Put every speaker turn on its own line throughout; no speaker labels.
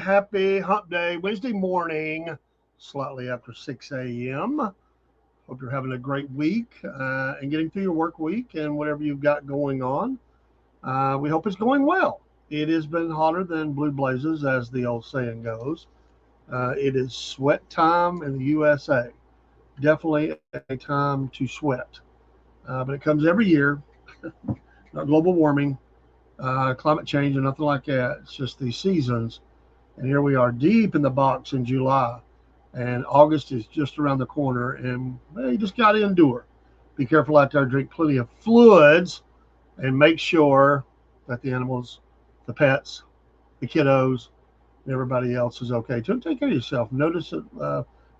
happy hump day, Wednesday morning, slightly after 6 a.m. Hope you're having a great week and getting through your work week and whatever you've got going on. We hope it's going well. It has been hotter than blue blazes, as the old saying goes. It is sweat time in the USA. Definitely a time to sweat. But it comes every year. Not global warming, climate change, or nothing like that. It's just these seasons. And here we are deep in the box in July, and August is just around the corner, and well, you just got to endure. Be careful out there, drink plenty of fluids, and make sure that the animals, the pets, the kiddos, and everybody else is okay. So take care of yourself. Notice it,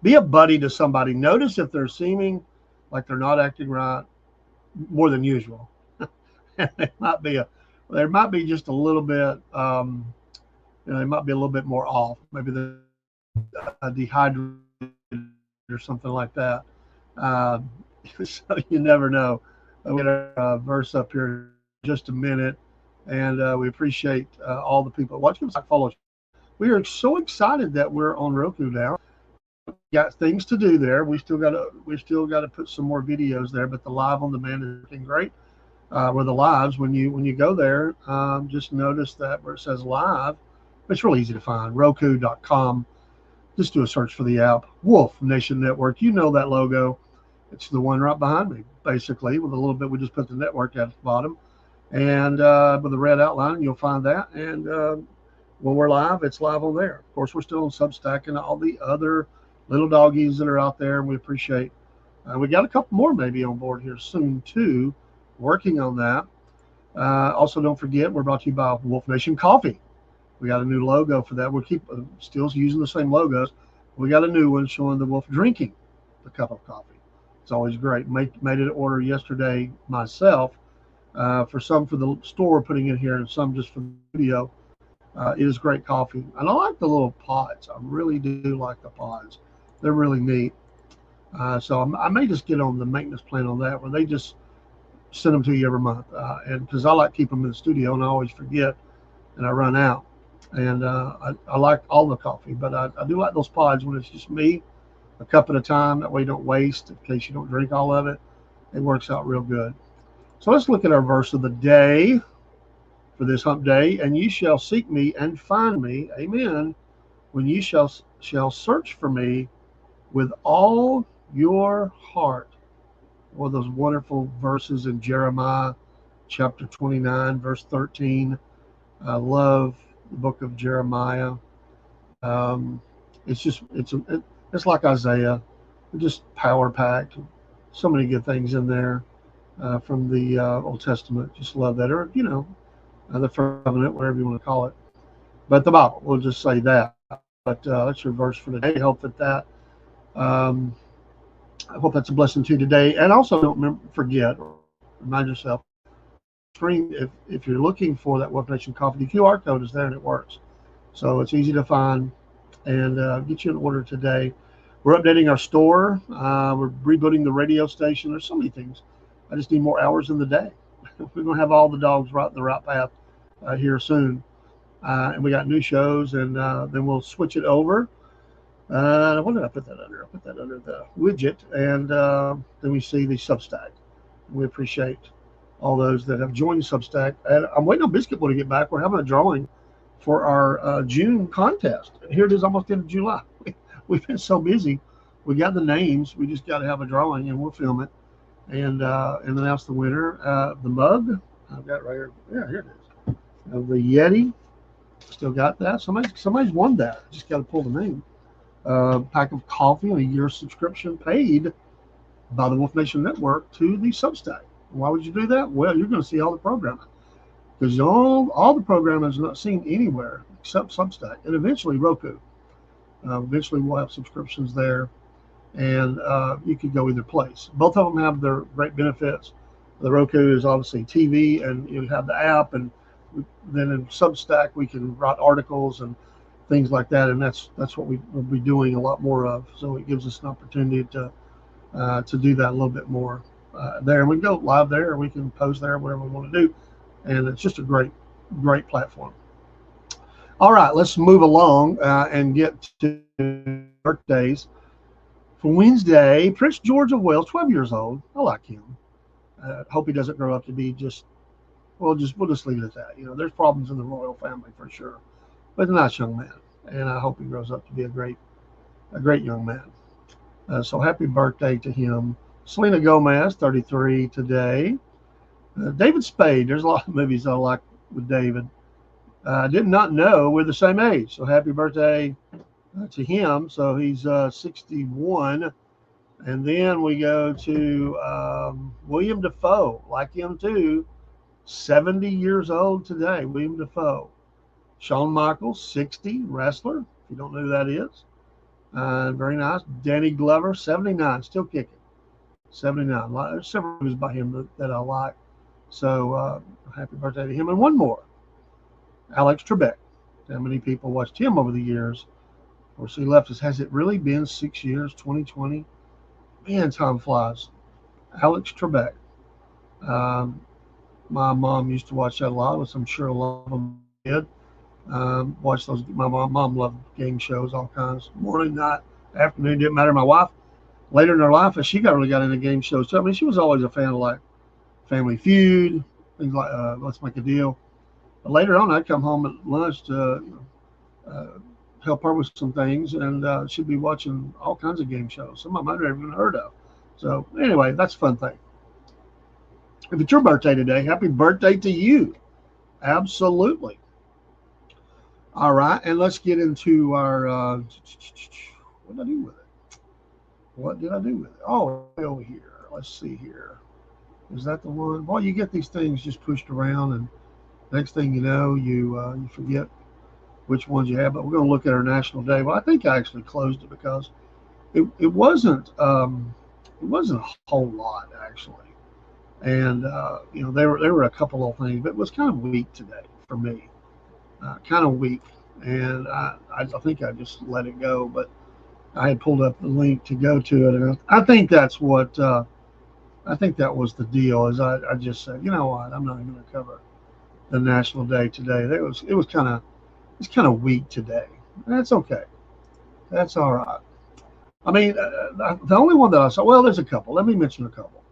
be a buddy to somebody. Notice if they're seeming like they're not acting right more than usual. It might be there might be just a little bit, they might be a little bit more off. Maybe they're dehydrated or something like that. Uh, so you never know. We'll get a verse up here in just a minute, and we appreciate all the people that watch us, follow us. We are so excited that we're on Roku now. Got things to do there. We still got to put some more videos there, but the live on demand is looking great. With the lives, when you go there, just notice that where it says live, it's really easy to find. Roku.com. Just do a search for the app. Wolf Nation Network. You know that logo. It's the one right behind me, basically, with a little bit. We just put the network at the bottom, and with a red outline, you'll find that. And when we're live, it's live on there. Of course, we're still on Substack and all the other little doggies that are out there, and we appreciate. We got a couple more maybe on board here soon too. Working on that. Also, don't forget, we're brought to you by Wolf Nation Coffee. We got a new logo for that. We'll keep still using the same logos. We got a new one showing the wolf drinking the cup of coffee. It's always great. Made an order yesterday myself for some for the store we're putting in here and some just for the video. It is great coffee. And I like the little pods. I really do like the pods. They're really neat. So I may just get on the maintenance plan on that where they just send them to you every month. And because I like keeping them in the studio and I always forget and I run out. And I like all the coffee, but I do like those pods when it's just me, a cup at a time. That way you don't waste in case you don't drink all of it. It works out real good. So let's look at our verse of the day for this hump day. And you shall seek me and find me, amen, when you shall search for me with all your heart. One of those wonderful verses in Jeremiah chapter 29, verse 13. I love the book of Jeremiah. It's like Isaiah, just power packed. So many good things in there from the Old Testament. Just love that, or the first covenant, whatever you want to call it. But the Bible, we'll just say that. But that's your verse for today. I hope that's a blessing to you today. And also don't forget, remind yourself, screen if you're looking for that Wolf Nation Coffee, the QR code is there and it works. So it's easy to find and get you an order today. We're updating our store. We're rebooting the radio station. There's so many things. I just need more hours in the day. We're going to have all the dogs right in the right path here soon. And we got new shows, and then we'll switch it over. What did I put that under? I put that under the widget, and then we see the Substack. We appreciate all those that have joined Substack. And I'm waiting on Biscuit Boy to get back. We're having a drawing for our June contest. Here it is, almost into July. We've been so busy. We got the names. We just got to have a drawing, and we'll film it and announce the winner. The mug, I've got right here. Yeah, here it is. The Yeti, still got that. Somebody's won that. Just got to pull the name. Pack of coffee and a year subscription paid by the Wolf Nation Network to the Substack. Why would you do that? Well, you're going to see all the programming because all the programming is not seen anywhere except Substack and eventually Roku. Eventually we'll have subscriptions there, and you could go either place. Both of them have their great benefits. The Roku is obviously TV, and you have the app, and then in Substack we can write articles and things like that, and that's what we'll be doing a lot more of. So it gives us an opportunity to do that a little bit more there. And we can go live there, or we can post there, whatever we want to do. And it's just a great platform. All right, let's move along and get to birthdays. For Wednesday, Prince George of Wales, 12 years old. I like him. Hope he doesn't grow up to be just, we'll just leave it at that. You know, there's problems in the royal family for sure, but a nice young man, and I hope he grows up to be a great young man. So happy birthday to him. Selena Gomez, 33 today. David Spade. There's a lot of movies I like with David. I did not know we're the same age. So happy birthday to him. So he's 61. And then we go to William Dafoe, like him too, 70 years old today. William Dafoe. Shawn Michaels, 60, wrestler. If you don't know who that is. Very nice. Danny Glover, 79, still kicking. 79. There's several movies by him that I like. So happy birthday to him. And one more. Alex Trebek. How many people watched him over the years? Of course, he left us. Has it really been 6 years, 2020? Man, time flies. Alex Trebek. My mom used to watch that a lot, which I'm sure a lot of them did. Watch those. My mom loved game shows, all kinds. Morning, night, afternoon, didn't matter. My wife, later in her life, as she really got into game shows too. I mean, she was always a fan of like Family Feud, things like Let's Make a Deal. But later on, I'd come home at lunch to help her with some things, and she'd be watching all kinds of game shows. Some of them I'd never even heard of. So anyway, that's a fun thing. If it's your birthday today, happy birthday to you. Absolutely. All right, and let's get into our, what did I do with it? What did I do with it? Oh, over here. Let's see here. Is that the one? Boy, you get these things just pushed around, and next thing you know, you forget which ones you have. But we're going to look at our National Day. Well, I think I actually closed it because it wasn't a whole lot actually, and there were a couple of things, but it was kind of weak today for me. Kind of weak, and I think I just let it go. But I had pulled up the link to go to it, and I think that's what I think that was the deal. Is I just said, you know what, I'm not even going to cover the National Day today. It was kind of weak today. That's okay. That's all right. I mean, the only one that I saw. Well, there's a couple. Let me mention a couple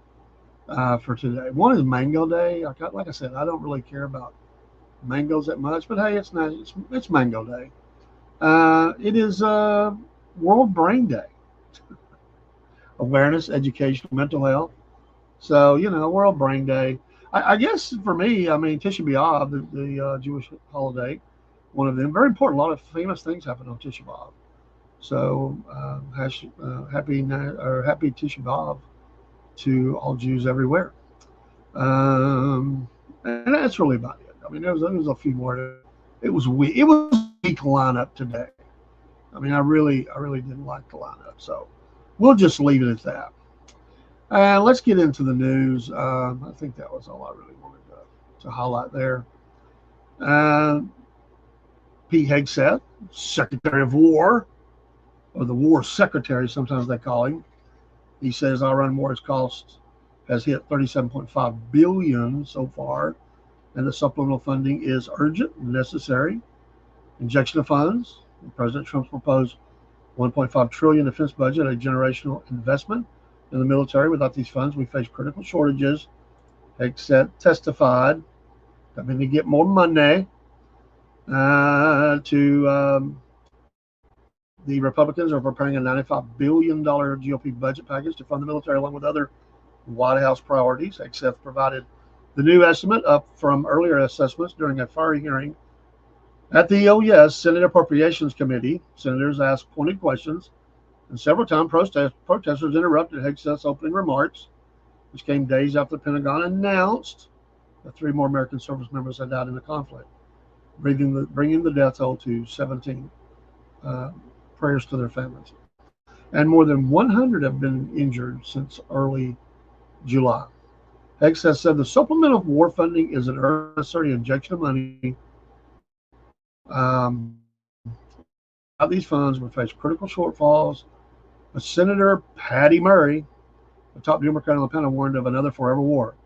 for today. One is Mango Day. Like I said, I don't really care about mangoes that much, but hey, it's nice. It's Mango Day. It is World Brain Day. Awareness, education, mental health. So World Brain Day. I guess for me, I mean, Tisha B'Av, the Jewish holiday, one of them, very important. A lot of famous things happen on Tisha B'Av. So happy Tisha B'Av to all Jews everywhere. And that's really about it. I mean, there was a few more. It was weak. It was a weak lineup today. I mean, I really didn't like the lineup. So we'll just leave it at that. Let's get into the news. I think that was all I really wanted to highlight there. Pete Hegseth, Secretary of War, or the War Secretary, sometimes they call him. He says Iran war has hit $37.5 billion so far, and the supplemental funding is urgent and necessary. Injection of funds. President Trump's proposed $1.5 trillion defense budget, a generational investment in the military. Without these funds, we face critical shortages. Hegseth testified that we need to get more money the Republicans are preparing a $95 billion GOP budget package to fund the military along with other White House priorities. Hegseth provided the new estimate up from earlier assessments during a fiery hearing at the Senate Appropriations Committee. Senators asked pointed questions, and several times protesters interrupted Hegseth's opening remarks, which came days after the Pentagon announced that 3 more American service members had died in the conflict, bringing the death toll to 17. Prayers to their families. And more than 100 have been injured since early July. Hegseth said the supplemental war funding is an necessary injection of money. Without these funds, we face critical shortfalls. But Senator Patty Murray, the top Democrat on the panel, warned of another forever war.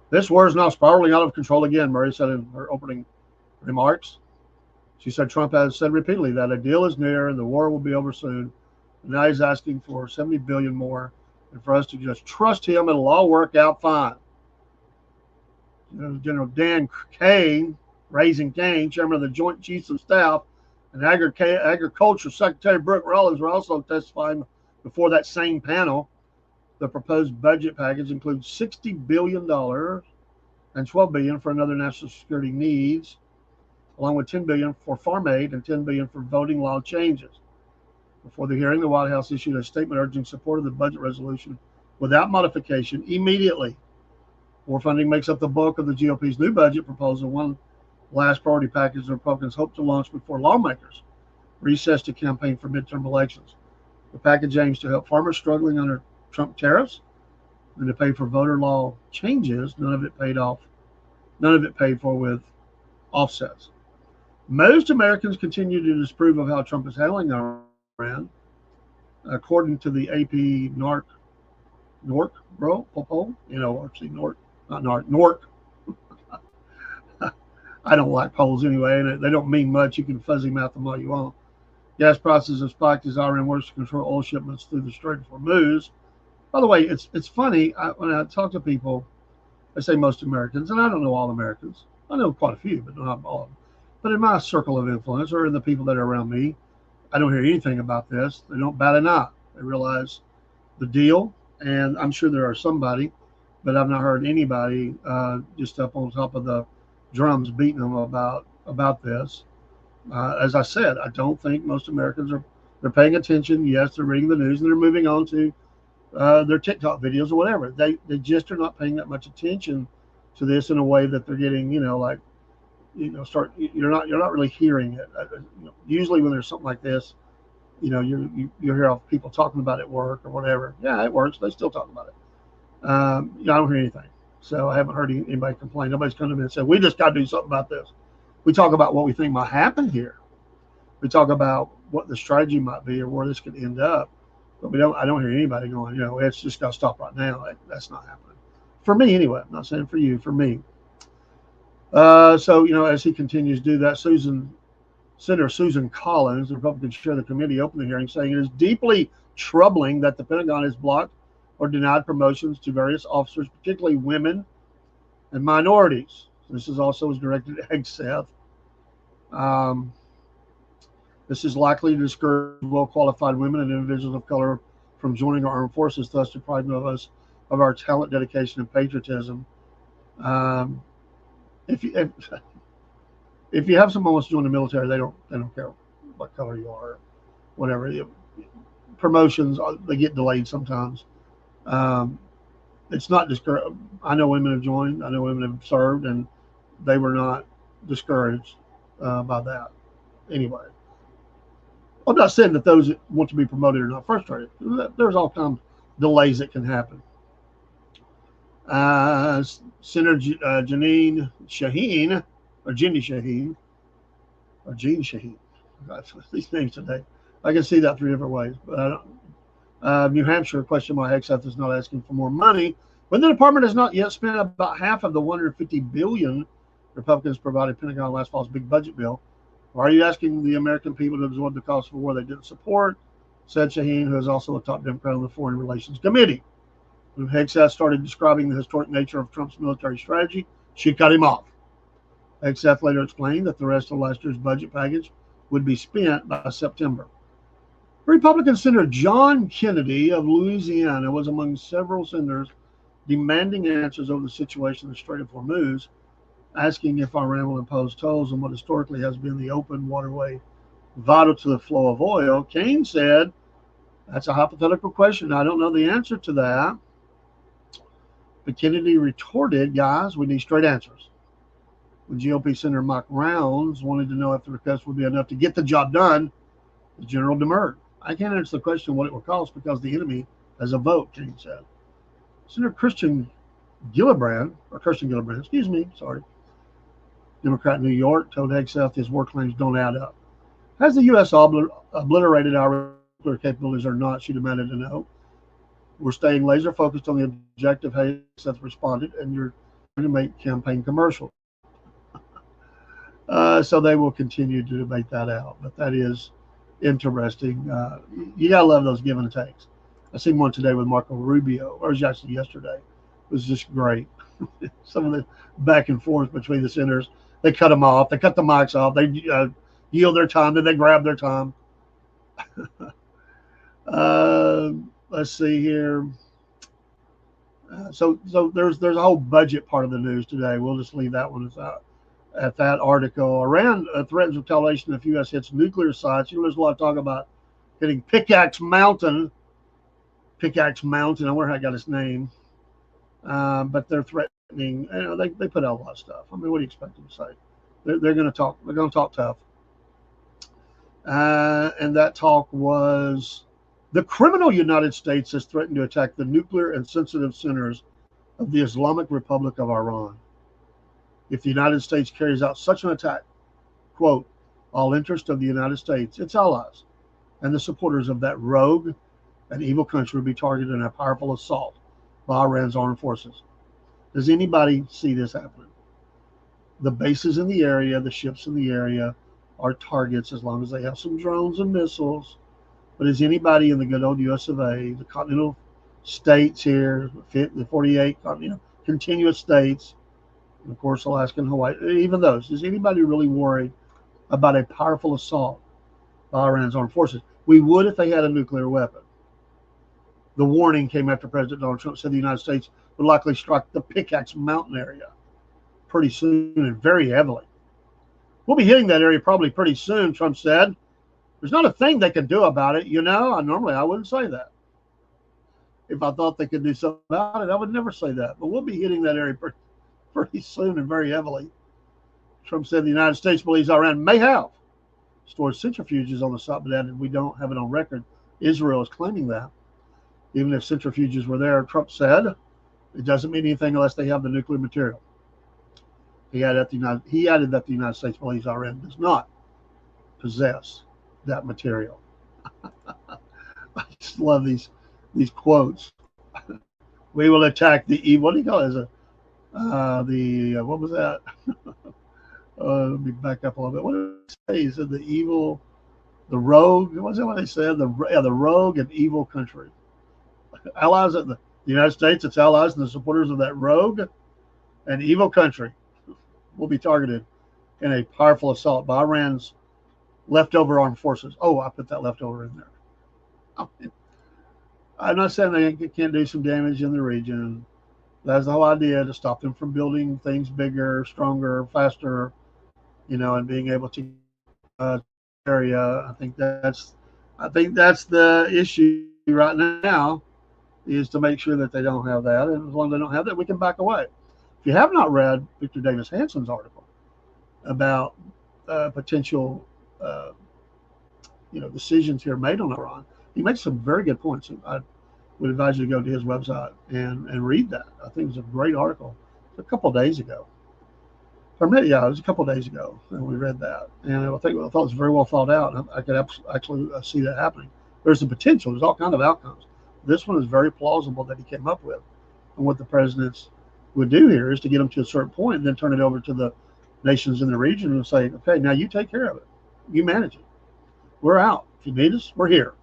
This war is now spiraling out of control again, Murray said in her opening remarks. She said Trump has said repeatedly that a deal is near and the war will be over soon. And now he's asking for 70 billion more, and for us to just trust him, it'll all work out fine. General Dan Kane, Raising Kane, chairman of the Joint Chiefs of Staff, and Agriculture Secretary Brooke Rollins were also testifying before that same panel. The proposed budget package includes $60 billion and $12 billion for another national security needs, along with $10 billion for farm aid and $10 billion for voting law changes. Before the hearing, the White House issued a statement urging support of the budget resolution without modification immediately. War funding makes up the bulk of the GOP's new budget proposal, one last priority package the Republicans hope to launch before lawmakers recess to campaign for midterm elections. The package aims to help farmers struggling under Trump tariffs and to pay for voter law changes, none of it paid for with offsets. Most Americans continue to disapprove of how Trump is handling Iran. According to the AP NORC poll, NORC. I don't like polls anyway, and they don't mean much. You can fuzzy mouth them all you want. Gas prices have spiked as Iran works to control oil shipments through the Strait of Hormuz. By the way, it's funny, when I talk to people, I say most Americans, and I don't know all Americans. I know quite a few, but not all of them. But in my circle of influence, or in the people that are around me, I don't hear anything about this. They don't bat an eye. They realize the deal, and I'm sure there are somebody, but I've not heard anybody just up on top of the drums beating them about this. As I said, I don't think most Americans they're paying attention. Yes, they're reading the news and they're moving on to their TikTok videos or whatever. They just are not paying that much attention to this in a way that they're getting, you're not really hearing it. Usually when there's something like this, you hear people talking about it at work or whatever. Yeah, it works. They still talk about it. I don't hear anything. So I haven't heard anybody complain. Nobody's come to me and said, we just got to do something about this. We talk about what we think might happen here. We talk about what the strategy might be or where this could end up. But I don't hear anybody going, it's just got to stop right now. That's not happening. For me, anyway. I'm not saying for you, for me. So, as he continues to do that, Senator Susan Collins, the Republican chair of the committee, opened the hearing saying it is deeply troubling that the Pentagon has blocked or denied promotions to various officers, particularly women and minorities. This is also directed at Hegseth. This is likely to discourage well-qualified women and individuals of color from joining our armed forces, thus depriving us of our talent, dedication, and patriotism. If you have someone who wants to join the military, they don't care what color you are, or whatever. Promotions, they get delayed sometimes. It's not discouraged. I know women have joined. I know women have served, and they were not discouraged by that. Anyway, I'm not saying that those that want to be promoted are not frustrated. There's all kinds of delays that can happen. Senator Jeanine Shaheen, or Jeannie Shaheen, or Jean Shaheen. These names today. I can see that three different ways. But I don't. New Hampshire, question why Hegseth is not asking for more money when the department has not yet spent about half of the $150 billion Republicans provided Pentagon last fall's big budget bill. Why are you asking the American people to absorb the cost of a war they didn't support? Said Shaheen, who is also a top Democrat on the Foreign Relations Committee. When Hegseth started describing the historic nature of Trump's military strategy, she cut him off. Hegseth later explained that the rest of last year's budget package would be spent by September. Republican Senator John Kennedy of Louisiana was among several senators demanding answers over the situation in the Strait of Hormuz, asking if Iran will impose tolls on what historically has been the open waterway vital to the flow of oil. Kane said, that's a hypothetical question. I don't know the answer to that. But Kennedy retorted, guys, we need straight answers. When GOP Senator Mike Rounds wanted to know if the request would be enough to get the job done, the general demurred. I can't answer the question what it will cost because the enemy has a vote, Kane said. Senator Kirsten Gillibrand, Democrat in New York, told Hegseth his war claims don't add up. Has the U.S. obliterated our nuclear capabilities or not, she demanded to know. We're staying laser focused on the objective, Hegseth responded, and you're going to make campaign commercials. So they will continue to debate that out. But that is interesting. You got to love those give and takes. I seen one today with Marco Rubio, or it was actually yesterday. It was just great. Some of the back and forth between the senators. They cut them off. They cut the mics off. They yield their time. Then they grab their time. Uh, let's see here. So there's a whole budget part of the news today. We'll just leave that one at that article. Iran threatens retaliation if U.S. hits nuclear sites. There's a lot of talk about hitting Pickaxe Mountain. Pickaxe Mountain. I wonder how I got its name. But they're threatening. They put out a lot of stuff. I mean, what do you expect them to say? They're going to talk. They're going to talk tough. And that talk was the criminal United States has threatened to attack the nuclear and sensitive centers of the Islamic Republic of Iran. If the United States carries out such an attack, quote, all interest of the United States, its allies, and the supporters of that rogue and evil country will be targeted in a powerful assault by Iran's armed forces. Does anybody see this happening? The bases in the area, the ships in the area are targets as long as they have some drones and missiles. But is anybody in the good old US of A, the continental states here, the 48 continuous states, and of course Alaska and Hawaii, even those, is anybody really worried about a powerful assault by Iran's armed forces? We would if they had a nuclear weapon. The warning came after President Donald Trump said the United States would likely strike the Pickaxe Mountain area pretty soon and very heavily. We'll be hitting that area probably pretty soon, Trump said. There's not a thing they can do about it. Normally I wouldn't say that. If I thought they could do something about it, I would never say that. But we'll be hitting that area pretty soon and very heavily. Trump said the United States believes Iran may have stored centrifuges on the site, but added we don't have it on record. Israel is claiming that. Even if centrifuges were there, Trump said, it doesn't mean anything unless they have the nuclear material. He added that the United States believes Iran does not possess that material. I just love these quotes. We will attack the evil. What do you call it? What was that? Let me back up a little bit. What did they say? He said the evil, the rogue. What was that what they said? The rogue and evil country. Allies of the United States, its allies, and the supporters of that rogue and evil country will be targeted in a powerful assault by Iran's leftover armed forces. Oh, I put that leftover in there. I'm not saying they can't do some damage in the region. That's the whole idea, to stop them from building things bigger, stronger, faster, and being able to area. I think that's the issue right now, is to make sure that they don't have that. And as long as they don't have that, we can back away. If you have not read Victor Davis Hanson's article about potential decisions here made on Iran, he makes some very good points. I would advise you to go to his website and read that. I think it was a great article. A couple of days ago. It was a couple of days ago, and we read that. And I thought it was very well thought out. I could actually see that happening. There's the potential. There's all kinds of outcomes. This one is very plausible that he came up with. And what the presidents would do here is to get them to a certain point and then turn it over to the nations in the region and say, okay, now you take care of it. You manage it. We're out. If you need us, we're here.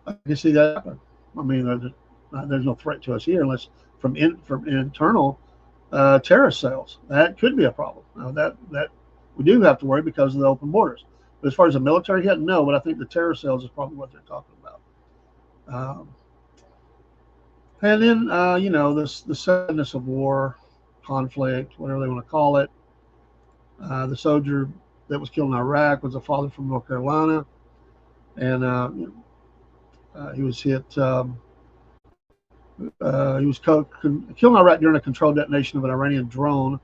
I can see that happen. I mean, there's no threat to us here unless from internal terrorist cells. That could be a problem. That we do have to worry because of the open borders. But as far as the military hit, no. But I think the terror cells is probably what they're talking about. And then the sadness of war, conflict, whatever they want to call it. The soldier that was killed in Iraq was a father from North Carolina, and he was hit. He was killed in Iraq during a controlled detonation of an Iranian drone.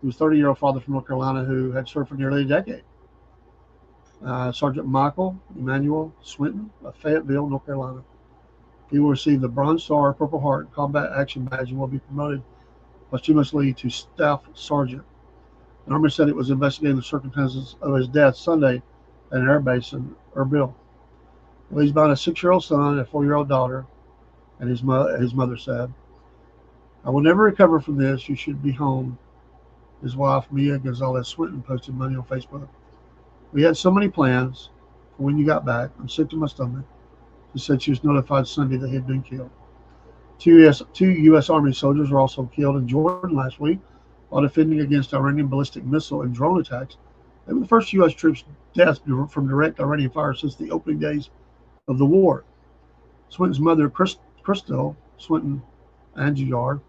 He was a 30-year-old father from North Carolina who had served for nearly a decade. Sergeant Michael Emmanuel Swinton of Fayetteville, North Carolina. He will receive the Bronze Star, Purple Heart Combat Action Badge and will be promoted posthumously to Staff Sergeant. The Army said it was investigating the circumstances of his death Sunday at an air base in Erbil. Well, he's behind a 6-year-old son and a 4-year-old daughter, and his mother said, I will never recover from this. You should be home His wife, Mia Gonzalez Swinton, posted Monday on Facebook. We had so many plans for when you got back. I'm sick to my stomach. She said she was notified Sunday that he had been killed. Two U.S. Army soldiers were also killed in Jordan last week while defending against Iranian ballistic missile and drone attacks. They were the first U.S. troops' deaths from direct Iranian fire since the opening days of the war. Swinton's mother, Christel Swinton Angiar,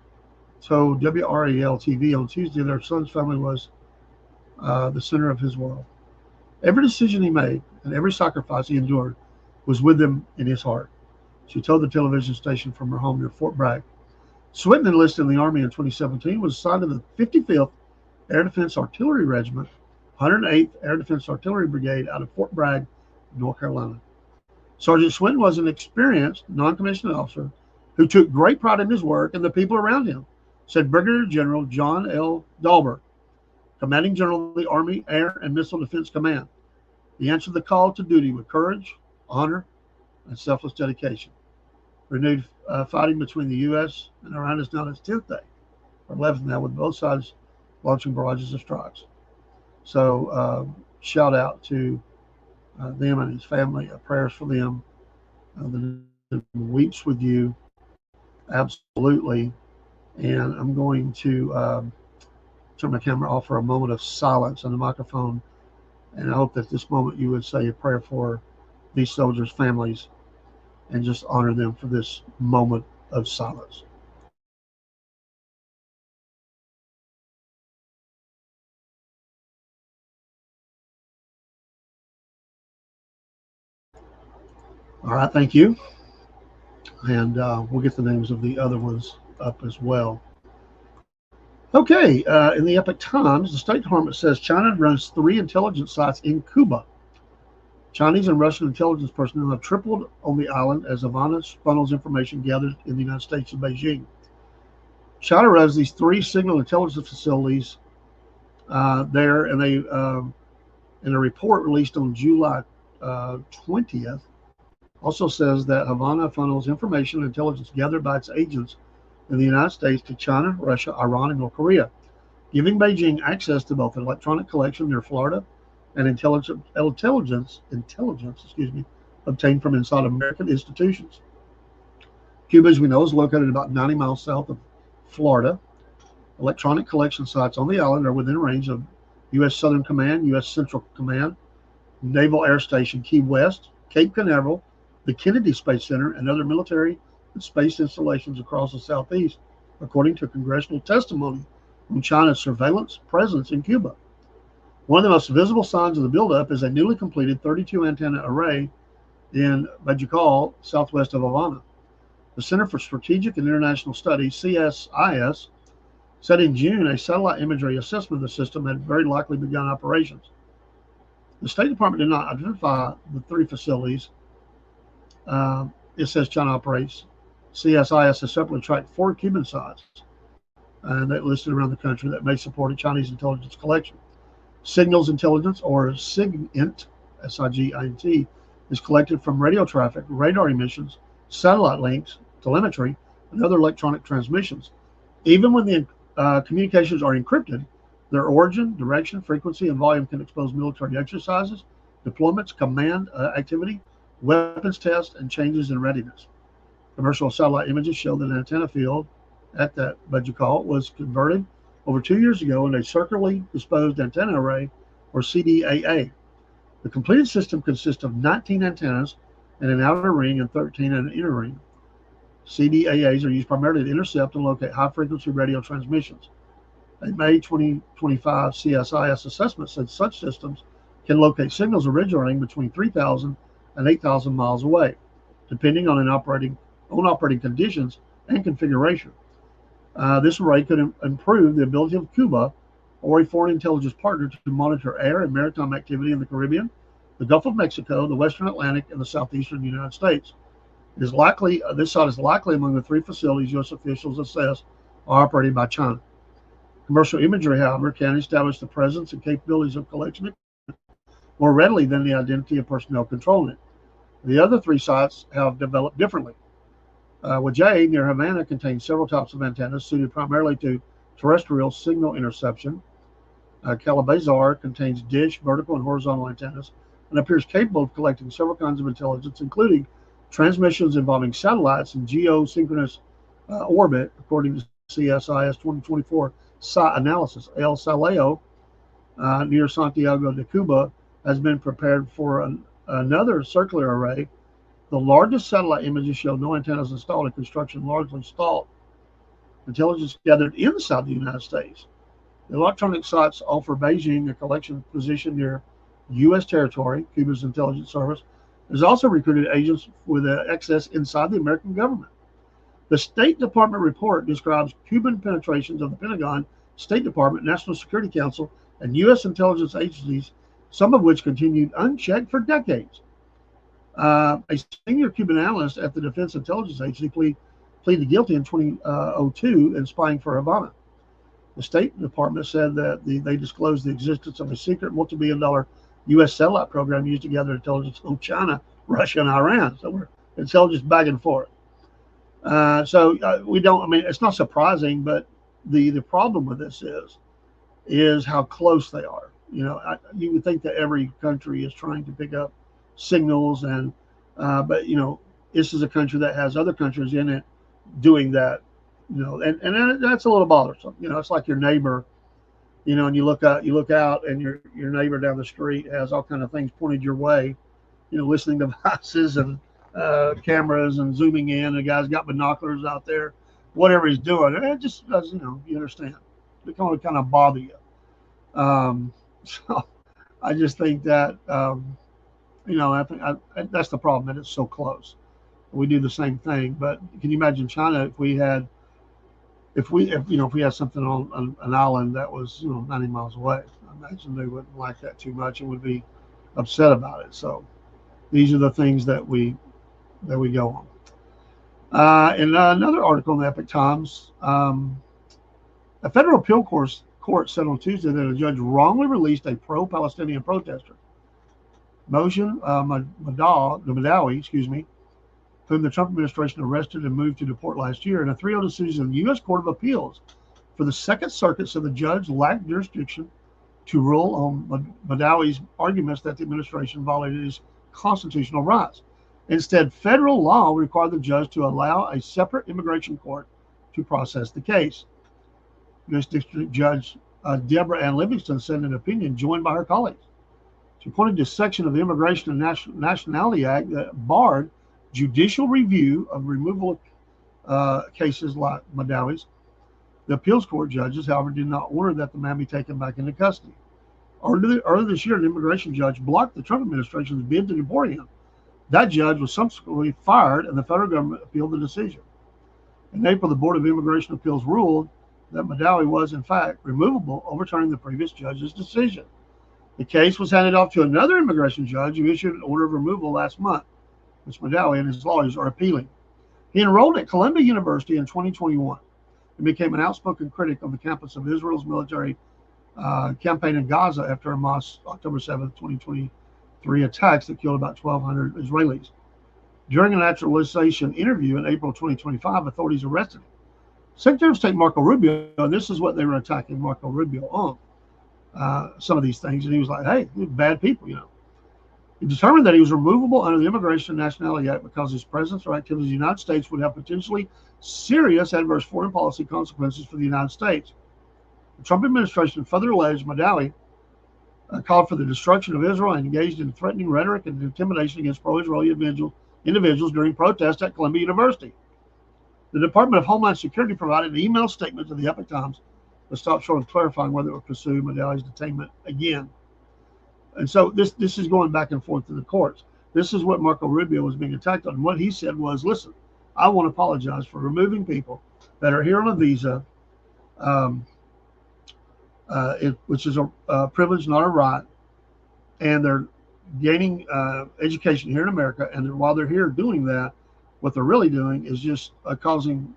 told WRAL TV on Tuesday their son's family was the center of his world. Every decision he made and every sacrifice he endured was with him in his heart, she told the television station from her home near Fort Bragg. Swinton enlisted in the Army in 2017, was assigned to the 55th Air Defense Artillery Regiment, 108th Air Defense Artillery Brigade out of Fort Bragg, North Carolina. Sergeant Swinton was an experienced non-commissioned officer who took great pride in his work and the people around him, said Brigadier General John L. Dahlberg, commanding general of the Army Air and Missile Defense Command. He answered the call to duty with courage, honor, and selfless dedication. Renewed fighting between the U.S. and Iran is now its 10th day, or 11th now, with both sides launching barrages of strikes. So shout out to them and his family. Prayers for them. The weeps with you, absolutely. And I'm going to turn my camera off for a moment of silence on the microphone. And I hope that this moment you would say a prayer for these soldiers' families and just honor them for this moment of silence. All right, thank you. And we'll get the names of the other ones up as well. Okay, in the Epoch Times, the State Department says China runs 3 intelligence sites in Cuba. Chinese and Russian intelligence personnel have tripled on the island as Havana funnels information gathered in the United States and Beijing. China runs these 3 signal intelligence facilities there, and they, in a report released on July 20th, also says that Havana funnels information and intelligence gathered by its agents in the United States to China, Russia, Iran, and North Korea, giving Beijing access to both electronic collection near Florida and intelligence obtained from inside American institutions. Cuba, as we know, is located about 90 miles south of Florida. Electronic collection sites on the island are within range of U.S. Southern Command, U.S. Central Command, Naval Air Station Key West, Cape Canaveral, the Kennedy Space Center, and other military and space installations across the southeast, according to congressional testimony on China's surveillance presence in Cuba. One of the most visible signs of the buildup is a newly completed 32 antenna array in Bajikal, southwest of Havana. The Center for Strategic and International Studies, CSIS, said in June a satellite imagery assessment of the system had very likely begun operations. The State Department did not identify the 3 facilities it says China operates. CSIS has separately tracked 4 Cuban sites and that listed around the country that may support a Chinese intelligence collection. Signals intelligence, or SIGINT, SIGINT, is collected from radio traffic, radar emissions, satellite links, telemetry, and other electronic transmissions. Even when the communications are encrypted, their origin, direction, frequency, and volume can expose military exercises, deployments, command activity, weapons tests, and changes in readiness. Commercial satellite images show that an antenna field at that Bajikal was converted over 2 years ago into a circularly disposed antenna array, or CDAA. The completed system consists of 19 antennas in an outer ring and 13 in an inner ring. CDAAs are used primarily to intercept and locate high-frequency radio transmissions. A May 2025 CSIS assessment said such systems can locate signals originating between 3,000 and 8,000 miles away, depending on operating conditions and configuration. This array could improve the ability of Cuba or a foreign intelligence partner to monitor air and maritime activity in the Caribbean, the Gulf of Mexico, the Western Atlantic, and the southeastern United States. It is likely this site is likely among the 3 facilities U.S. officials assess are operated by China. Commercial imagery, however, can establish the presence and capabilities of collection more readily than the identity of personnel controlling it. The other 3 sites have developed differently. Wajay near Havana contains several types of antennas suited primarily to terrestrial signal interception. Calabazar contains dish, vertical, and horizontal antennas and appears capable of collecting several kinds of intelligence, including transmissions involving satellites in geosynchronous orbit, according to CSIS 2024 analysis. El Saleo, near Santiago de Cuba, has been prepared for another circular array. The largest satellite images show no antennas installed and construction largely stalled. Intelligence gathered inside the United States. The electronic sites offer Beijing a collection position near U.S. territory. Cuba's intelligence service has also recruited agents with access inside the American government. The State Department report describes Cuban penetrations of the Pentagon, State Department, National Security Council, and U.S. intelligence agencies, some of which continued unchecked for decades. A senior Cuban analyst at the Defense Intelligence Agency pleaded guilty in 2002 in spying for Havana. The State Department said that they disclosed the existence of a secret multi-billion-dollar U.S. satellite program used to gather intelligence on China, Russia, and Iran. So we're intelligence back and forth. We don't. I mean, it's not surprising, but the problem with this is how close they are. You would think that every country is trying to pick up signals, but this is a country that has other countries in it doing that. And that's a little bothersome. It's like your neighbor, and you look out, and your neighbor down the street has all kind of things pointed your way, listening devices and cameras and zooming in. And the guy's got binoculars out there, whatever he's doing. It just does, you understand. It kind of bother you. So I just think that, I think that's the problem, that it's so close. We do the same thing, but can you imagine China if we had something on an island that was 90 miles away? I imagine they wouldn't like that too much and would be upset about it. So these are the things that we go on. In another article in the Epoch Times, a federal appeal court said on Tuesday that a judge wrongly released a pro-Palestinian protester, Mohsen Madawi, whom the Trump administration arrested and moved to deport last year. In a 3-0 decision of the U.S. Court of Appeals for the Second Circuit, said the judge lacked jurisdiction to rule on Madawi's arguments that the administration violated his constitutional rights. Instead, federal law required the judge to allow a separate immigration court to process the case. U.S. District Judge Deborah Ann Livingston said in an opinion joined by her colleagues. She pointed to a section of the Immigration and Nationality Act that barred judicial review of removal cases like Madawi's. The appeals court judges, however, did not order that the man be taken back into custody. Earlier this year, an immigration judge blocked the Trump administration's bid to deport him. That judge was subsequently fired, and the federal government appealed the decision. In April, the Board of Immigration Appeals ruled that Madawi was, in fact, removable, overturning the previous judge's decision. The case was handed off to another immigration judge who issued an order of removal last month, which Madawi and his lawyers are appealing. He enrolled at Columbia University in 2021 and became an outspoken critic of the campus of Israel's military campaign in Gaza after Hamas' October 7, 2023 attacks that killed about 1,200 Israelis. During a naturalization interview in April 2025, authorities arrested him. Secretary of State Marco Rubio, and this is what they were attacking Marco Rubio on, some of these things, and he was like, hey, they're bad people, He determined that he was removable under the Immigration and Nationality Act because his presence or activities in the United States would have potentially serious adverse foreign policy consequences for the United States. The Trump administration further alleged Madawi called for the destruction of Israel and engaged in threatening rhetoric and intimidation against pro-Israeli individuals during protests at Columbia University. The Department of Homeland Security provided an email statement to the Epoch Times that stopped short of clarifying whether it would pursue Madawi's detainment again. And so this is going back and forth to the courts. This is what Marco Rubio was being attacked on. What he said was, listen, I want to apologize for removing people that are here on a visa, which is a privilege, not a right, and they're gaining education here in America. And while they're here doing that, what they're really doing is just causing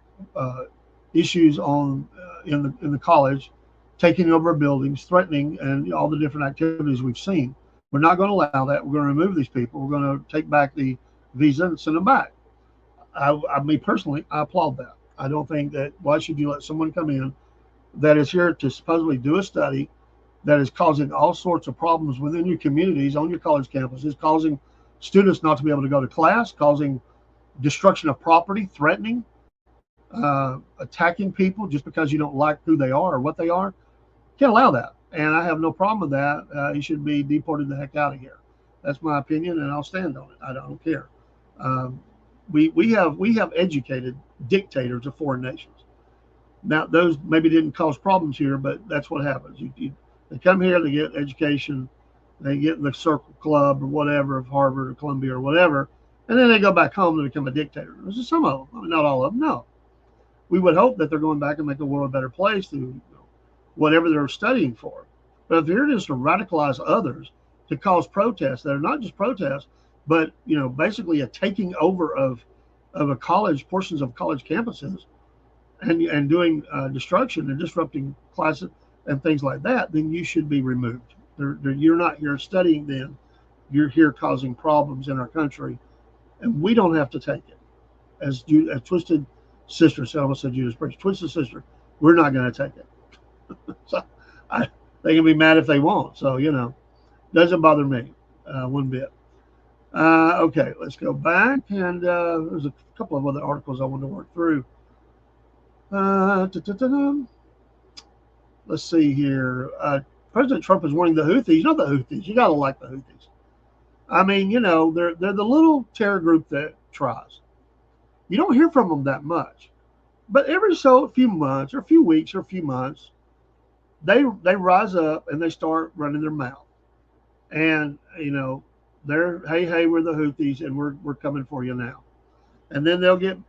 issues in the college, taking over buildings, threatening, and all the different activities we've seen. We're not going to allow that. We're going to remove these people. We're going to take back the visa and send them back. Me personally, I applaud that. I don't think that, why should you let someone come in that is here to supposedly do a study that is causing all sorts of problems within your communities, on your college campuses, causing students not to be able to go to class, causing destruction of property, threatening, attacking people just because you don't like who they are or what they are. Can't allow that. And I have no problem with that. He should be deported the heck out of here. That's my opinion, and I'll stand on it. I don't care. Um, we have educated dictators of foreign nations. Now, those maybe didn't cause problems here, but that's what happens. They come here, they get education, they get in the circle club or whatever of Harvard or Columbia or whatever, and then they go back home and become a dictator. There's just some of them, I mean, not all of them. No, we would hope that they're going back and make the world a better place through whatever they're studying for. But if you're just to radicalize others to cause protests that are not just protests, but basically a taking over of a college, portions of college campuses, and doing destruction and disrupting classes and things like that, then you should be removed. You're not here studying then. You're here causing problems in our country, and we don't have to take it. As Twisted Sister said, I almost said Judas Priest, Twisted Sister, we're not going to take it. So they can be mad if they want. So, doesn't bother me one bit. Okay, let's go back. And there's a couple of other articles I want to work through. Let's see here. President Trump is warning the Houthis. The Houthis. You got to like the Houthis. I mean, they're the little terror group that tries. You don't hear from them that much. But every a few months or a few weeks or a few months, they rise up and they start running their mouth. And, they're, hey, we're the Houthis and we're coming for you now. And then they'll get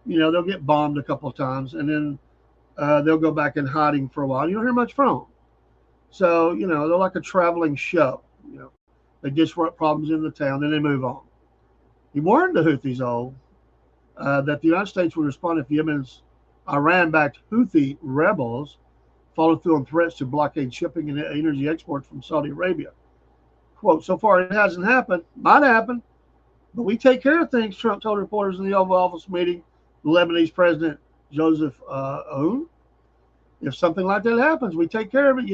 bombed a couple of times, and then they'll go back in hiding for a while. You don't hear much from them. So, they're like a traveling show. They disrupt problems in the town, then they move on. He warned the Houthis that the United States would respond if Yemen's Iran-backed Houthi rebels followed through on threats to blockade shipping and energy exports from Saudi Arabia. Quote, so far it hasn't happened. Might happen. But we take care of things, Trump told reporters in the Oval Office meeting with Lebanese President Joseph Aoun. If something like that happens, we take care of it,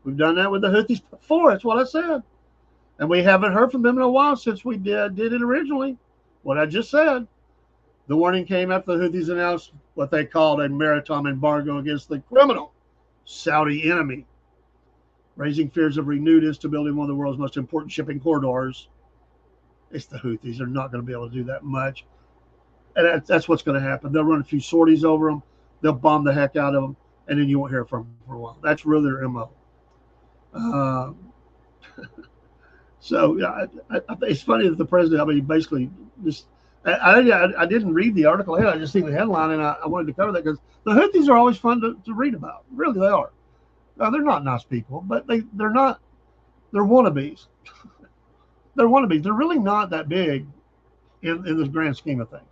We've done that with the Houthis before. That's what I said. And we haven't heard from them in a while since we did it originally. What I just said. The warning came after the Houthis announced what they called a maritime embargo against the criminal Saudi enemy, raising fears of renewed instability in one of the world's most important shipping corridors. It's the Houthis. They're not going to be able to do that much. And that's what's going to happen. They'll run a few sorties over them. They'll bomb the heck out of them. And then you won't hear from them for a while. That's really their MO. So it's funny that the president, basically just, I didn't read the article ahead. I just seen the headline, and I wanted to cover that because the Houthis are always fun to read about. Really, they are. Now, they're not nice people, but they're wannabes. They're wannabes. They're really not that big in the grand scheme of things.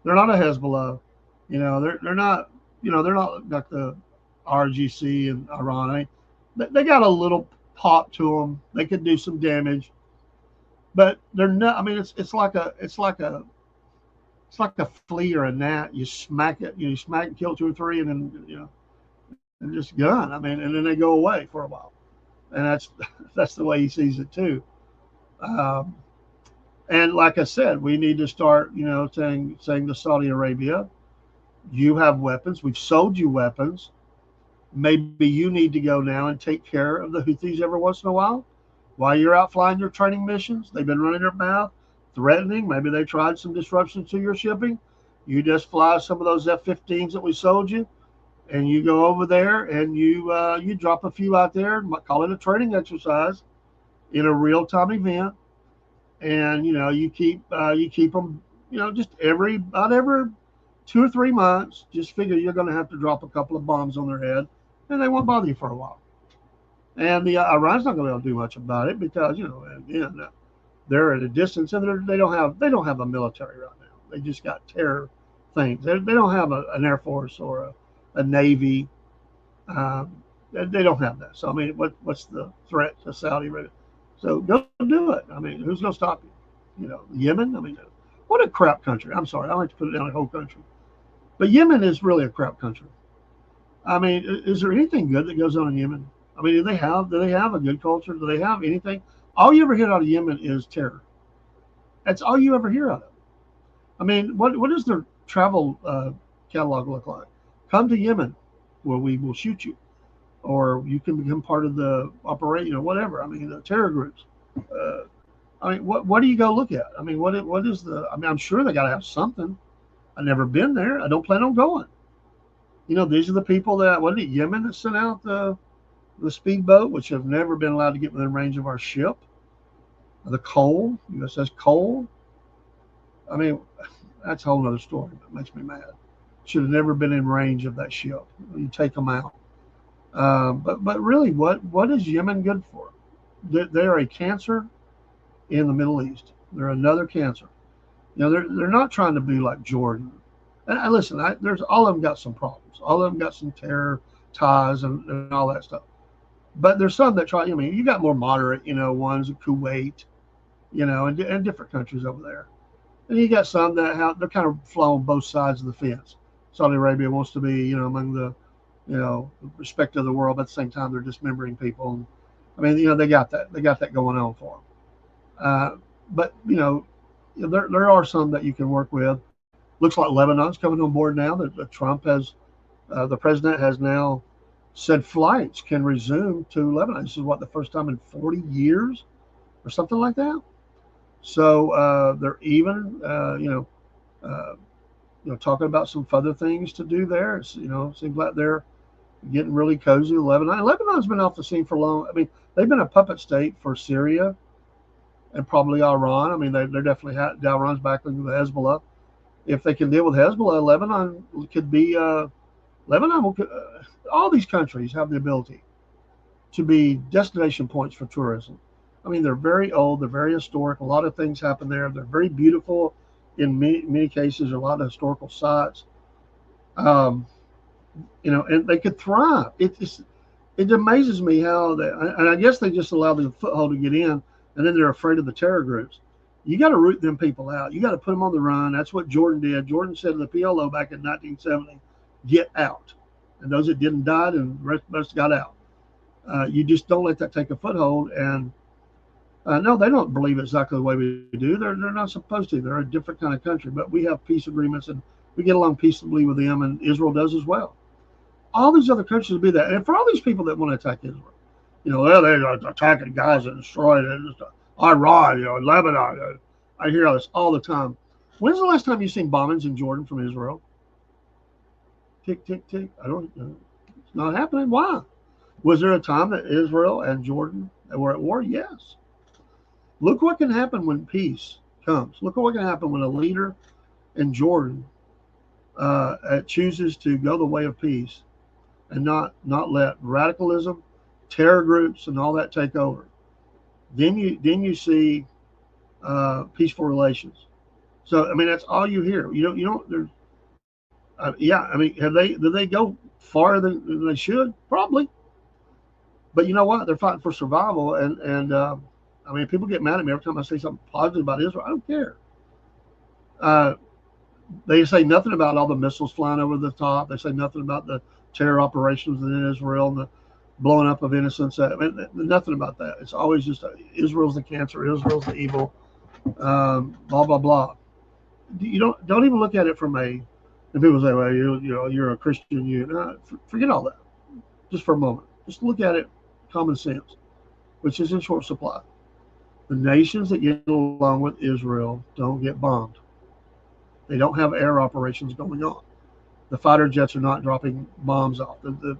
They're not a Hezbollah. They're not. They're not like the RGC in Iran. They got a little pop to them. They could do some damage, but they're not. It's like a flea or a gnat. You smack it. You smack and kill two or three, and then and just gone. And then they go away for a while, and that's the way he sees it too. And like I said, we need to start, saying to Saudi Arabia, you have weapons. We've sold you weapons. Maybe you need to go now and take care of the Houthis every once in a while you're out flying your training missions. They've been running their mouth, threatening. Maybe they tried some disruptions to your shipping. You just fly some of those F-15s that we sold you, and you go over there and you drop a few out there, call it a training exercise in a real-time event, and you keep them, just about every 2 or 3 months. Just figure you're going to have to drop a couple of bombs on their head, and they won't bother you for a while. And the Iran's not going to be able to do much about it because again, they're at a distance, and they don't have a military right now. They just got terror things. They don't have an air force or a navy. They don't have that. So what's the threat to Saudi Arabia? So go do it. Who's going to stop you? Yemen. What a crap country. I'm sorry, I like to put it down a whole country, but Yemen is really a crap country. Is there anything good that goes on in Yemen? I mean, do they have a good culture? Do they have anything? All you ever hear out of Yemen is terror. That's all you ever hear out of it. I mean, what does their travel catalog look like? Come to Yemen, where we will shoot you, or you can become part of the operation, or whatever. I mean, the terror groups. Uh, I mean, what do you go look at? I mean, what is the? I mean, I'm sure they got to have something. I've never been there. I don't plan on going. These are the people that wasn't it Yemen that sent out the speedboat, which have never been allowed to get within range of our ship. The coal, USS Coal. I mean, that's a whole other story. That makes me mad. Should have never been in range of that ship. You take them out. But really, what is Yemen good for? They're a cancer in the Middle East. They're another cancer. They're not trying to be like Jordan. And listen, there's all of them got some problems. All of them got some terror ties and all that stuff. But there's some that try. I mean, you got more moderate, ones in Kuwait, and different countries over there. And you got some that they're kind of fly on both sides of the fence. Saudi Arabia wants to be, among the, respect of the world, but at the same time they're dismembering people. And, I mean, they got that going on for them. But there are some that you can work with. Looks like Lebanon's coming on board now. That Trump has, the president has now said flights can resume to Lebanon. This is what the first time in 40 years or something like that. So they're even, uh, talking about some further things to do there. Seems like they're getting really cozy with Lebanon. Lebanon's been off the scene for long. I mean, they've been a puppet state for Syria and probably Iran. I mean, they're definitely Iran's backing the Hezbollah. If they can deal with Hezbollah, Lebanon could be Lebanon. All these countries have the ability to be destination points for tourism. I mean, they're very old, they're very historic. A lot of things happen there. They're very beautiful in many cases. A lot of historical sites. Um, and they could thrive. It amazes me how they, and I guess they just allow the foothold to get in, and then they're afraid of the terror groups. You got to root them people out. You got to put them on the run. That's what Jordan did. Jordan said to the PLO back in 1970, "Get out," and those that didn't died, and the rest got out. You just don't let that take a foothold. And no, they don't believe exactly the way we do. They're not supposed to. They're a different kind of country, but we have peace agreements, and we get along peaceably with them, and Israel does as well. All these other countries will be that. And for all these people that want to attack Israel, they're attacking Gaza and destroying it. Iran, Lebanon. I hear all this all the time. When's the last time you've seen bombings in Jordan from Israel? Tick, tick, tick. I don't. It's not happening. Why? Was there a time that Israel and Jordan were at war? Yes. Look what can happen when peace comes. Look what can happen when a leader in Jordan chooses to go the way of peace and not let radicalism, terror groups, and all that take over. Then you see peaceful relations. So I mean that's all you hear. You don't. There's yeah. I mean, did they go farther than they should? Probably. But you know what? They're fighting for survival, and I mean, people get mad at me every time I say something positive about Israel. I don't care. Uh, they say nothing about all the missiles flying over the top. They say nothing about the terror operations in Israel and the blowing up of innocents. I mean, nothing about that. It's always just Israel's the cancer. Israel's the evil. Blah blah blah. You don't even look at it from a. And people say, well, you're a Christian. Forget all that. Just for a moment. Just look at it, common sense, which is in short supply. The nations that get along with Israel don't get bombed. They don't have air operations going on. The fighter jets are not dropping bombs off. The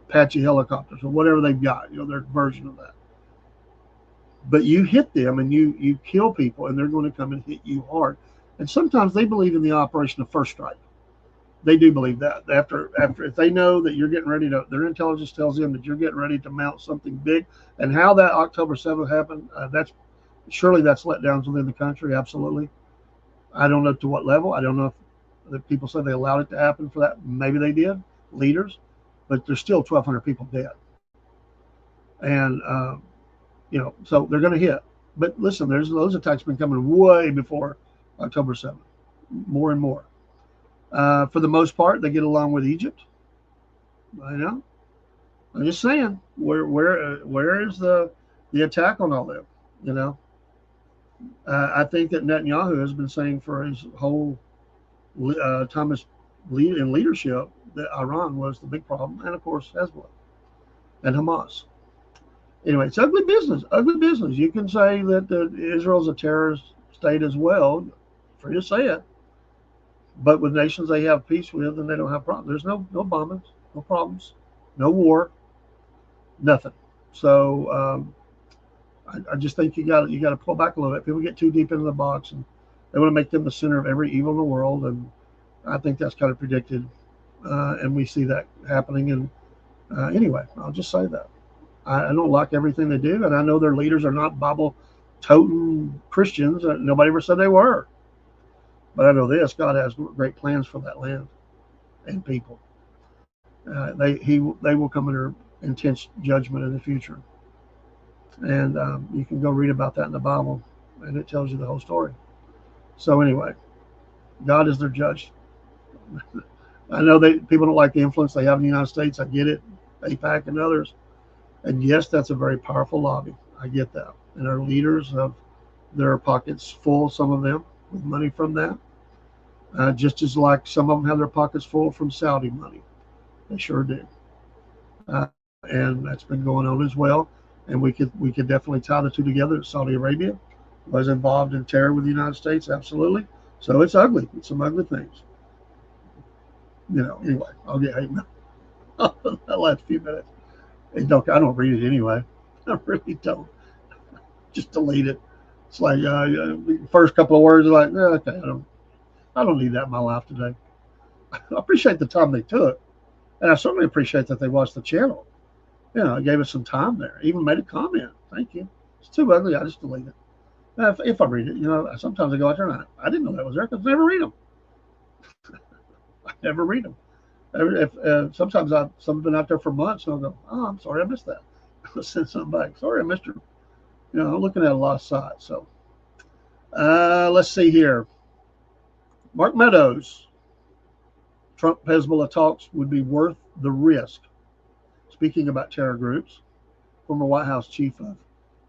Apache helicopters or whatever they've got, their version of that. But you hit them and you kill people, and they're going to come and hit you hard. And sometimes they believe in the operation of first strike. They do believe that. After if they know that you're getting ready to, their intelligence tells them that you're getting ready to mount something big. And how that October 7th happened, that's letdowns within the country. Absolutely. I don't know to what level. I don't know if the people say they allowed it to happen for that. Maybe they did, leaders, but there's still 1,200 people dead. And, so they're going to hit. But listen, there's those attacks been coming way before October 7th, more and more. For the most part, they get along with Egypt. I know. I'm just saying, where is the attack on all that? You know, I think that Netanyahu has been saying for his whole time as in leadership that Iran was the big problem, and of course Hezbollah and Hamas. Anyway, it's ugly business. Ugly business. You can say that Israel's a terrorist state as well, free to say it. But with nations they have peace with, and they don't have problems. There's no bombings, no problems, no war, nothing. So I just think you got to pull back a little bit. People get too deep into the box, and they want to make them the center of every evil in the world, and I think that's kind of predicted, and we see that happening. And anyway, I'll just say that I don't like everything they do, and I know their leaders are not Bible toting Christians. Nobody ever said they were, but I know this: God has great plans for that land and people. They will come under intense judgment in the future, and you can go read about that in the Bible, and it tells you the whole story. So anyway, God is their judge. I know people don't like the influence they have in the United States. I get it, AIPAC and others, and yes, that's a very powerful lobby. I get that, and our leaders have their pockets full. Some of them with money from that, just as like some of them have their pockets full from Saudi money. They sure do. And that's been going on as well. And we could definitely tie the two together. Saudi Arabia was involved in terror with the United States, absolutely. So it's ugly. It's some ugly things. Anyway, I'll get hate mail that last few minutes. I don't read it anyway. I really don't. Just delete it. It's like first couple of words are like, okay, I don't need that in my life today. I appreciate the time they took, and I certainly appreciate that they watched the channel. It gave us some time there. Even made a comment. Thank you. It's too ugly. I just delete it. If I read it, sometimes I go out there and I didn't know that was there because I never read them. I never read them. Sometimes some have been out there for months and I'll go, oh, I'm sorry, I missed that. I'll send something back. Sorry, I missed her. I'm looking at a lot of sites. So let's see here. Mark Meadows. Trump Hezbollah talks would be worth the risk. Speaking about terror groups, former White House Chief of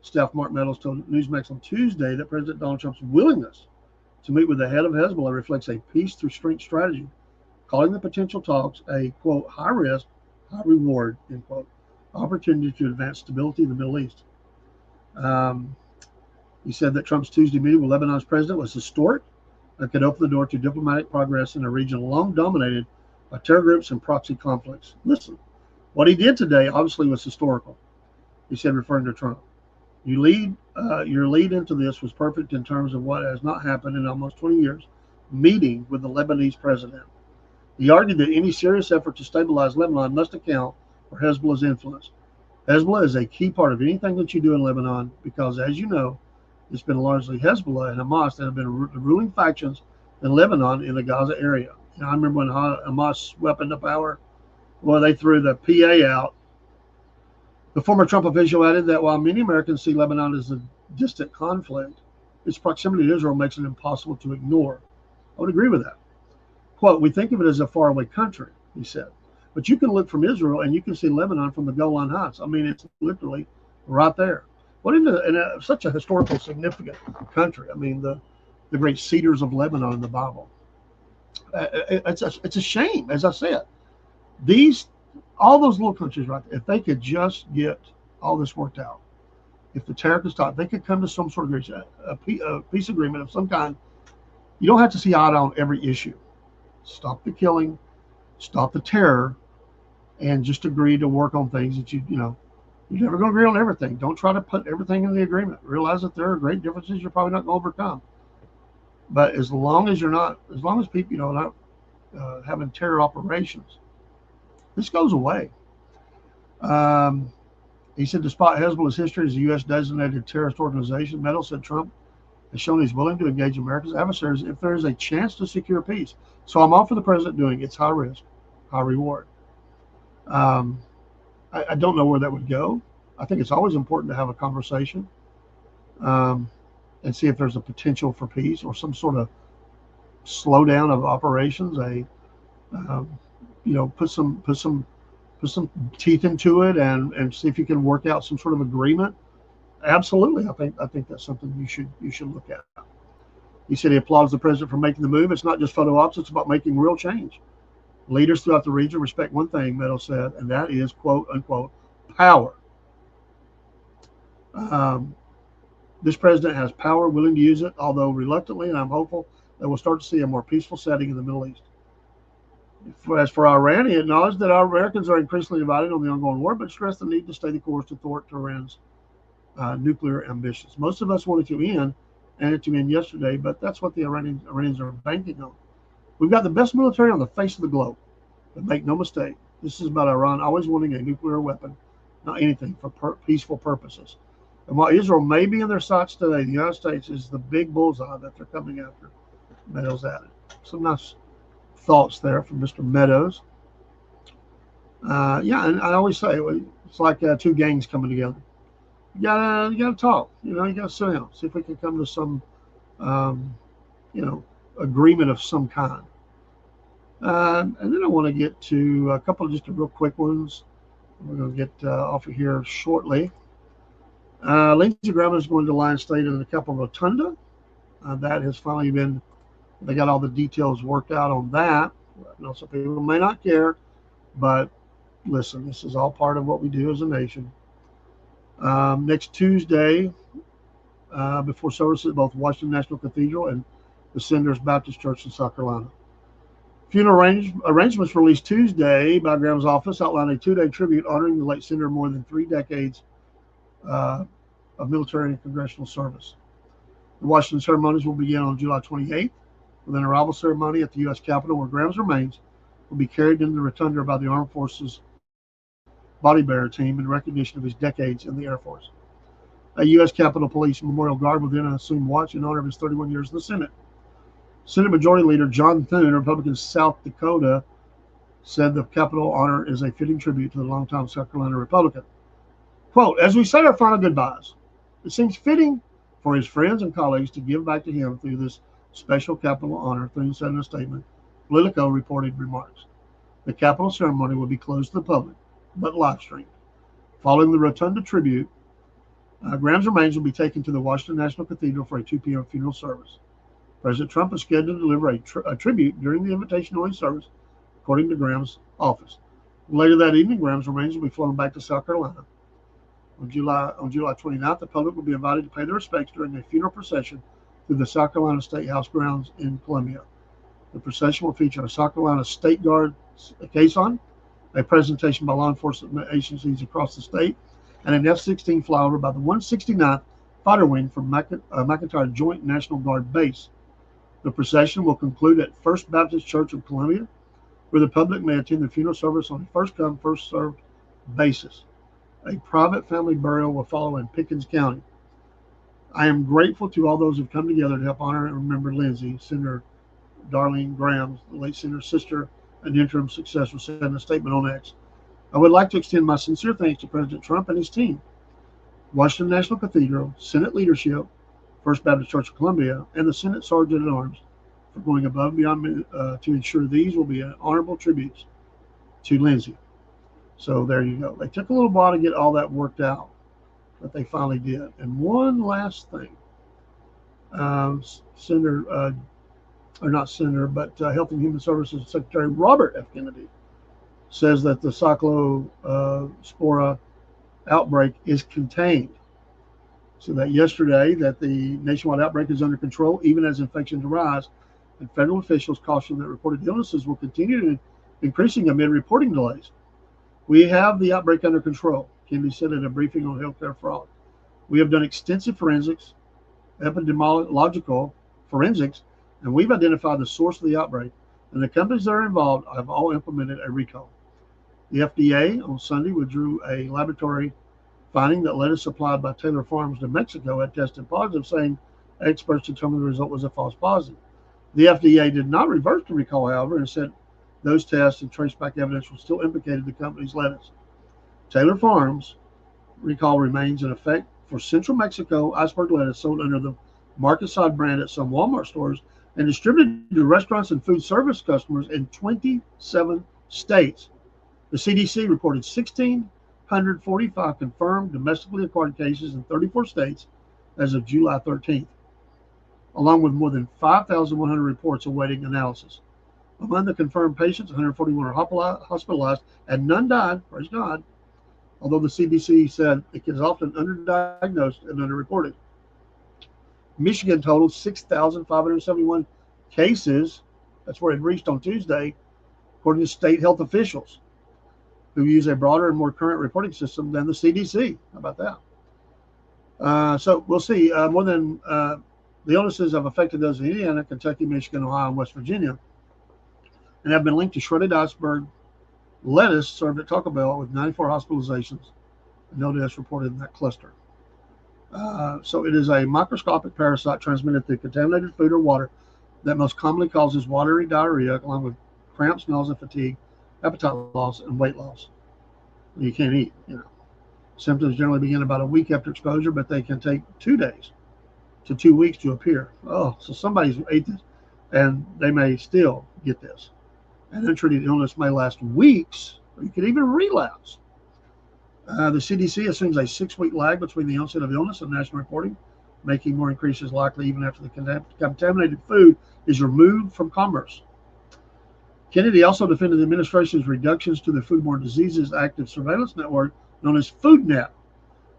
Staff Mark Meadows told Newsmax on Tuesday that President Donald Trump's willingness to meet with the head of Hezbollah reflects a peace through strength strategy, calling the potential talks a, quote, high risk, high reward, end quote, opportunity to advance stability in the Middle East. He said that Trump's Tuesday meeting with Lebanon's president was historic and could open the door to diplomatic progress in a region long dominated by terror groups and proxy conflicts. Listen, what he did today obviously was historical, he said, referring to Trump. Your lead into this was perfect in terms of what has not happened in almost 20 years, meeting with the Lebanese president. He argued that any serious effort to stabilize Lebanon must account for Hezbollah's influence. Hezbollah is a key part of anything that you do in Lebanon because, as you know, it's been largely Hezbollah and Hamas that have been the ruling factions in Lebanon in the Gaza area. I remember when Hamas swept into power, well, they threw the PA out. The former Trump official added that while many Americans see Lebanon as a distant conflict, its proximity to Israel makes it impossible to ignore. I would agree with that. Quote, we think of it as a faraway country, he said. But you can look from Israel and you can see Lebanon from the Golan Heights. I mean, it's literally right there. What in such a historical significant country? I mean, the great cedars of Lebanon in the Bible. It's a shame, as I said. All those little countries right there, if they could just get all this worked out, if the terror could stop, they could come to some sort of a peace agreement of some kind. You don't have to see eye on every issue. Stop the killing, stop the terror, and just agree to work on things that you're never going to agree on everything. Don't try to put everything in the agreement. Realize that there are great differences you're probably not going to overcome. But as long as people, not having terror operations, this goes away. He said, despite Hezbollah's history as a U.S. designated terrorist organization, Meadows said Trump has shown he's willing to engage America's adversaries if there is a chance to secure peace. So I'm all for the president doing it. It's high risk, high reward. I don't know where that would go. I think it's always important to have a conversation and see if there's a potential for peace or some sort of slowdown of operations. Put some put some teeth into it and see if you can work out some sort of agreement. Absolutely, I think that's something you should look at. He said he applauds the president for making the move. It's not just photo ops; it's about making real change. Leaders throughout the region respect one thing, Meadows said, and that is quote unquote power. Um, this president has power, willing to use it, although reluctantly, and I'm hopeful that we'll start to see a more peaceful setting in the Middle East. As for Iran, he acknowledged that our Americans are increasingly divided on the ongoing war, but stressed the need to stay the course to thwart Tehran's nuclear ambitions. Most of us wanted to end, and it to end yesterday, but that's what the Iranians are banking on. We've got the best military on the face of the globe, but make no mistake, this is about Iran always wanting a nuclear weapon, not anything for peaceful purposes. And while Israel may be in their sights today, the United States is the big bullseye that they're coming after. Meadows added. Some nice thoughts there from Mr. Meadows. Yeah, and I always say it's like two gangs coming together. You gotta talk. You gotta sit down, see if we can come to some, um, you know, agreement of some kind. And then I want to get to a couple of just real quick ones. We're going to get off of here shortly. Lindsey Graham is going to Lion State in the Capitol Rotunda. That has finally been. They got all the details worked out on that. Some people may not care, but listen, this is all part of what we do as a nation. Next Tuesday, before services at both Washington National Cathedral and the Senators Baptist Church in South Carolina. Funeral arrangements released Tuesday by Graham's office outline a 2-day tribute honoring the late senator more than 3 decades of military and congressional service. The Washington ceremonies will begin on July 28th with an arrival ceremony at the U.S. Capitol where Graham's remains will be carried into the rotunda by the Armed Forces body bearer team in recognition of his decades in the Air Force. A U.S. Capitol Police Memorial Guard will then assume watch in honor of his 31 years in the Senate. Senate Majority Leader John Thune, Republican South Dakota, said the Capitol honor is a fitting tribute to the longtime South Carolina Republican. Quote, as we say our final goodbyes, it seems fitting for his friends and colleagues to give back to him through this special Capitol honor, Thune said in a statement. Politico reported remarks. The Capitol ceremony will be closed to the public, but live streamed. Following the Rotunda tribute, Graham's remains will be taken to the Washington National Cathedral for a 2 p.m. funeral service. President Trump is scheduled to deliver a tribute during the invitation-only service, according to Graham's office. Later that evening, Graham's remains will be flown back to South Carolina. On July 29th, the public will be invited to pay their respects during a funeral procession through the South Carolina State House grounds in Columbia. The procession will feature a South Carolina State Guard caisson, a presentation by law enforcement agencies across the state, and an F-16 flyover by the 169th Fighter Wing from McIntyre Joint National Guard Base. The procession will conclude at First Baptist Church of Columbia, where the public may attend the funeral service on a first-come, first-served basis. A private family burial will follow in Pickens County. I am grateful to all those who have come together to help honor and remember Lindsey, Senator Darlene Graham, the late senator's sister and interim successor, said in a statement on X. I would like to extend my sincere thanks to President Trump and his team, Washington National Cathedral, Senate leadership, First Baptist Church of Columbia, and the Senate Sergeant at Arms for going above and beyond to ensure these will be honorable tributes to Lindsey. So there you go. They took a little while to get all that worked out, but they finally did. And one last thing, Senator, or not Senator, but Health and Human Services Secretary Robert F. Kennedy says that the cyclospora outbreak is contained. So that yesterday that the nationwide outbreak is under control, even as infections rise, and federal officials caution that reported illnesses will continue increasing amid reporting delays. We have the outbreak under control, Kennedy said at a briefing on healthcare fraud. We have done extensive forensics, epidemiological forensics, and we've identified the source of the outbreak, and the companies that are involved have all implemented a recall. The FDA on Sunday withdrew a laboratory finding that lettuce supplied by Taylor Farms to Mexico had tested positive, saying experts determined the result was a false positive. The FDA did not reverse the recall, however, and said those tests and traceback evidence will still implicated the company's lettuce. Taylor Farms recall remains in effect for Central Mexico iceberg lettuce sold under the Market Side brand at some Walmart stores and distributed to restaurants and food service customers in 27 states. The CDC reported 1,645 confirmed domestically acquired cases in 34 states as of July 13th, along with more than 5,100 reports awaiting analysis. Among the confirmed patients, 141 are hospitalized and none died, praise God, although the CDC said it is often underdiagnosed and underreported. Michigan totaled 6,571 cases. That's where it reached on Tuesday, according to state health officials, who use a broader and more current reporting system than the CDC. How about that? So we'll see. More than the illnesses have affected those in Indiana, Kentucky, Michigan, Ohio, and West Virginia, and have been linked to shredded iceberg lettuce served at Taco Bell, with 94 hospitalizations and no deaths reported in that cluster. So it is a microscopic parasite transmitted through contaminated food or water that most commonly causes watery diarrhea, along with cramps, nausea, fatigue, appetite loss, and weight loss. You can't eat, Symptoms generally begin about a week after exposure, but they can take 2 days to 2 weeks to appear. Oh, so somebody's ate this, and they may still get this. An untreated illness may last weeks, or you could even relapse. The CDC assumes a 6-week lag between the onset of illness and national reporting, making more increases likely even after the contaminated food is removed from commerce. Kennedy also defended the administration's reductions to the Foodborne Diseases Active Surveillance Network, known as FoodNet.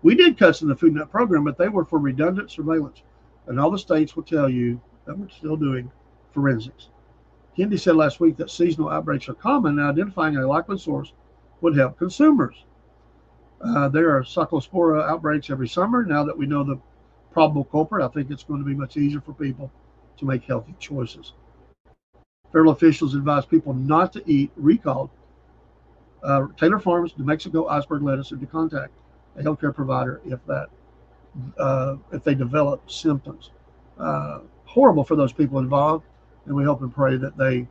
We did cuts in the FoodNet program, but they were for redundant surveillance, and all the states will tell you that we're still doing forensics. Kennedy said last week that seasonal outbreaks are common, and identifying a likely source would help consumers. There are cyclospora outbreaks every summer. Now that we know the probable culprit, I think it's going to be much easier for people to make healthy choices. Federal officials advise people not to eat recalled Taylor Farms, New Mexico iceberg lettuce, and to contact a healthcare provider if they develop symptoms. Horrible for those people involved, and we hope and pray that they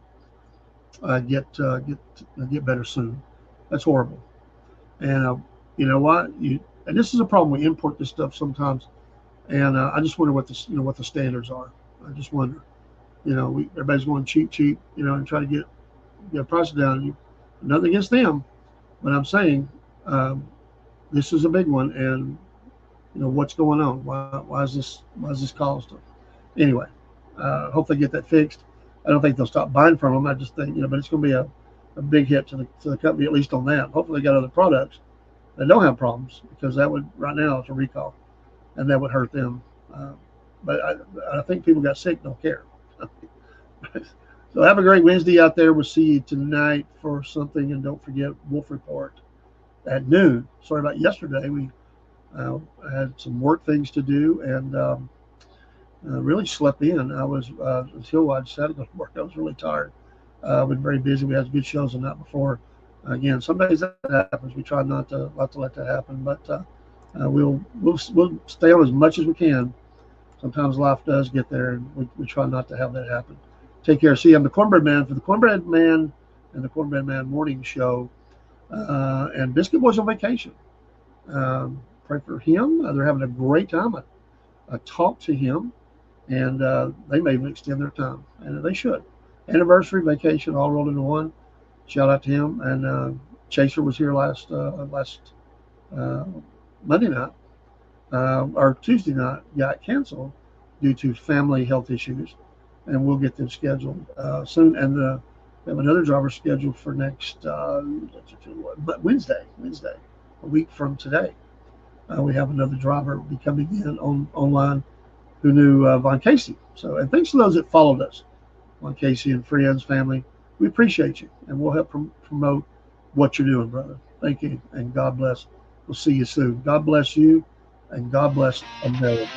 get better soon. That's horrible. And you know what? And this is a problem. We import this stuff sometimes, and I just wonder what the standards are. I just wonder. Everybody's going cheap, and try to get prices down. Nothing against them, but I'm saying this is a big one, and what's going on? Why is this caused? Anyway, hope they get that fixed. I don't think they'll stop buying from them. I just think but it's going to be a big hit to the company, at least on that. Hopefully they got other products that don't have problems, because that would, right now, it's a recall, and that would hurt them. But I think people got sick, don't care. So have a great Wednesday out there. We'll see you tonight for something, and don't forget Wolf Report at noon. Sorry about yesterday. We had some work things to do, and really slept in. I was until I decided to work. I was really tired. I've been very busy. We had good shows the night before. Again, some days that happens. We try not to let that happen, but we'll stay on as much as we can. Sometimes life does get there, and we try not to have that happen. Take care. See, I'm the Cornbread Man for the Cornbread Man and the Cornbread Man Morning Show. And Biscuit Boy's on vacation. Pray for him. They're having a great time. I talked to him, and they may even extend their time, and they should. Anniversary, vacation, all rolled into one. Shout out to him. And Chaser was here last Monday night, or Tuesday night, got canceled due to family health issues, and we'll get them scheduled soon. And we have another driver scheduled for next Wednesday, a week from today. We have another driver be coming in online who knew Von Casey. So, and thanks to those that followed us, Von Casey and friends, family. We appreciate you, and we'll help promote what you're doing, brother. Thank you, and God bless. We'll see you soon. God bless you, and God bless America.